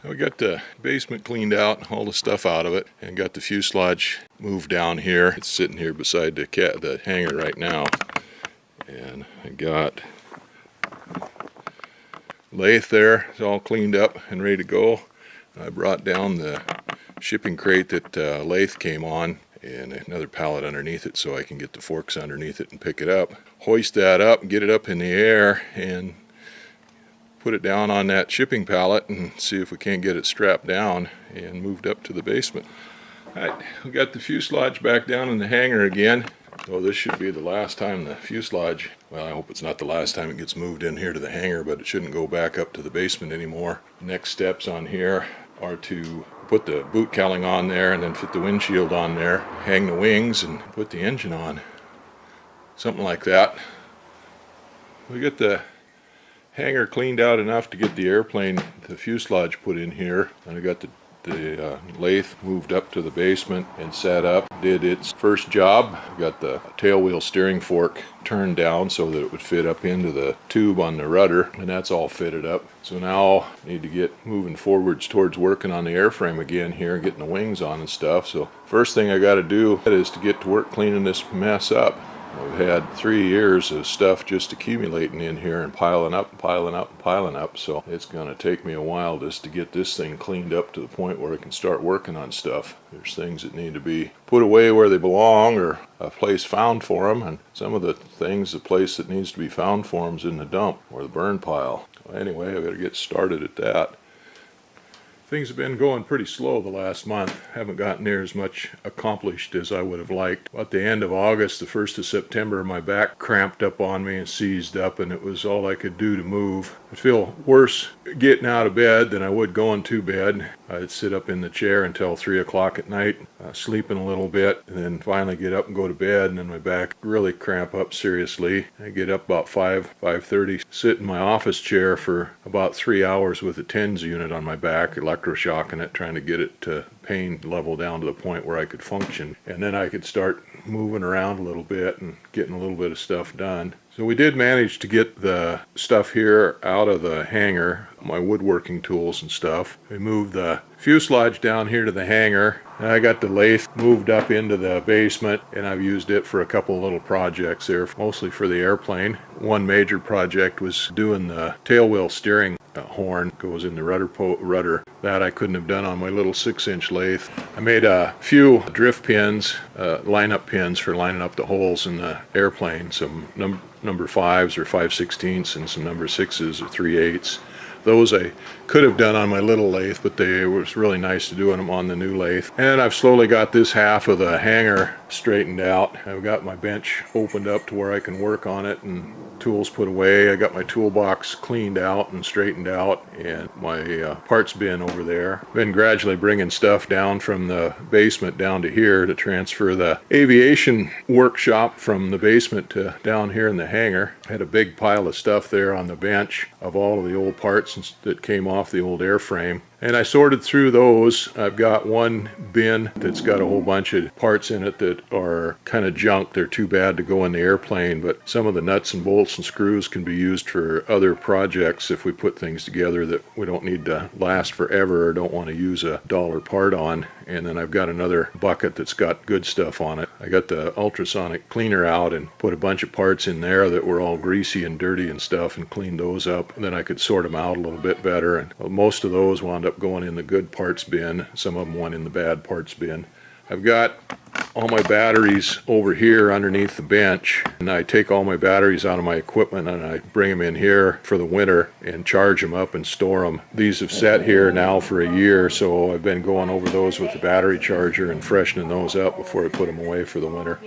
We got the basement cleaned out, all the stuff out of it, and got the fuselage moved down here. It's sitting here beside the hangar right now. And I got lathe there. It's all cleaned up and ready to go. I brought down the shipping crate that lathe came on and another pallet underneath it so I can get the forks underneath it and pick it up. Hoist that up, get it up in the air, and put it down on that shipping pallet and see if we can't get it strapped down and moved up to the basement. Alright, we got the fuselage back down in the hangar again. So this should be the last time the fuselage, well, I hope it's not the last time it gets moved in here to the hangar, but it shouldn't go back up to the basement anymore. Next steps on here are to put the boot cowling on there and then fit the windshield on there, hang the wings and put the engine on. Something like that. We got the hangar cleaned out enough to get the airplane, the fuselage put in here, and I got the lathe moved up to the basement and set up. Did its first job. Got the tail wheel steering fork turned down so that it would fit up into the tube on the rudder, and that's all fitted up. So now I need to get moving forwards towards working on the airframe again here, getting the wings on and stuff. So first thing I got to do is to get to work cleaning this mess up. I've had 3 years of stuff just accumulating in here and piling up and piling up and piling up, so it's going to take me a while just to get this thing cleaned up to the point where I can start working on stuff. There's things that need to be put away where they belong or a place found for them, and some of the things, the place that needs to be found for them is in the dump or the burn pile. Anyway, I've got to get started at that. Things have been going pretty slow the last month. Haven't gotten near as much accomplished as I would have liked. At the end of August, the 1st of September, my back cramped up on me and seized up, and it was all I could do to move. I feel worse getting out of bed than I would going to bed. I'd sit up in the chair until 3 o'clock at night, sleeping a little bit, and then finally get up and go to bed, and then my back really cramp up seriously. I get up about 5:30, sit in my office chair for about 3 hours with a TENS unit on my back, electroshocking it, trying to get it to pain level down to the point where I could function, and then I could start moving around a little bit and getting a little bit of stuff done. So we did manage to get the stuff here out of the hangar, my woodworking tools and stuff. We moved the fuselage down here to the hangar. I got the lathe moved up into the basement, and I've used it for a couple little projects there, mostly for the airplane. One major project was doing the tail wheel steering horn, goes in the rudder. That I couldn't have done on my little 6-inch lathe. I made a few drift pins, line-up pins for lining up the holes in the airplane, some number 5s or 5/16 and some number 6s or 3/8. Those I could have done on my little lathe, but it was really nice to do them on the new lathe. And I've slowly got this half of the hangar straightened out. I've got my bench opened up to where I can work on it and tools put away. I got my toolbox cleaned out and straightened out, and my parts bin over there. Been gradually bringing stuff down from the basement down to here to transfer the aviation workshop from the basement to down here in the hangar. I had a big pile of stuff there on the bench of all of the old parts that came off the old airframe. And I sorted through those. I've got one bin that's got a whole bunch of parts in it that are kind of junk. They're too bad to go in the airplane, but some of the nuts and bolts and screws can be used for other projects if we put things together that we don't need to last forever or don't want to use a dollar part on. And then I've got another bucket that's got good stuff on it. I got the ultrasonic cleaner out and put a bunch of parts in there that were all greasy and dirty and stuff and cleaned those up. And then I could sort them out a little bit better. And most of those wound up going in the good parts bin. Some of them went in the bad parts bin. I've got all my batteries over here underneath the bench, and I take all my batteries out of my equipment and I bring them in here for the winter and charge them up and store them. These have sat here now for a year, so I've been going over those with the battery charger and freshening those up before I put them away for the winter.